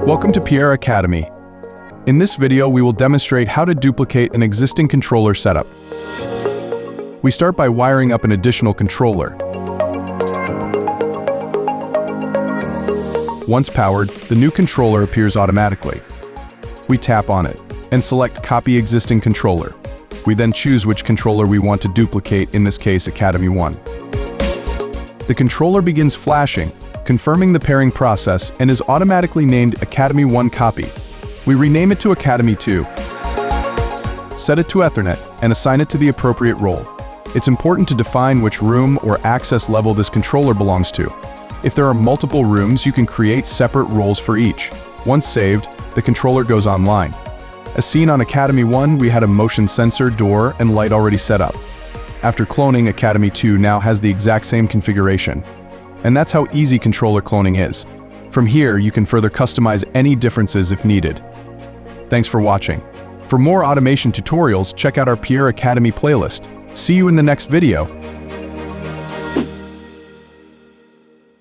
Welcome to Pierre Academy. In this video, we will demonstrate how to duplicate an existing controller setup. We start by wiring up an additional controller. Once powered, the new controller appears automatically. We tap on it and select Copy Existing Controller. We then choose which controller we want to duplicate, in this case Academy 1. The controller begins flashing, confirming the pairing process, and is automatically named Academy 1 Copy. We rename it to Academy 2. Set it to Ethernet and assign it to the appropriate role. It's important to define which room or access level this controller belongs to. If there are multiple rooms, you can create separate roles for each. Once saved, the controller goes online. As seen on Academy 1, we had a motion sensor, door, and light already set up. After cloning, Academy 2 now has the exact same configuration. And that's how easy controller cloning is. From here, you can further customize any differences if needed. Thanks for watching. For more automation tutorials, check out our Pierre Academy playlist. See you in the next video.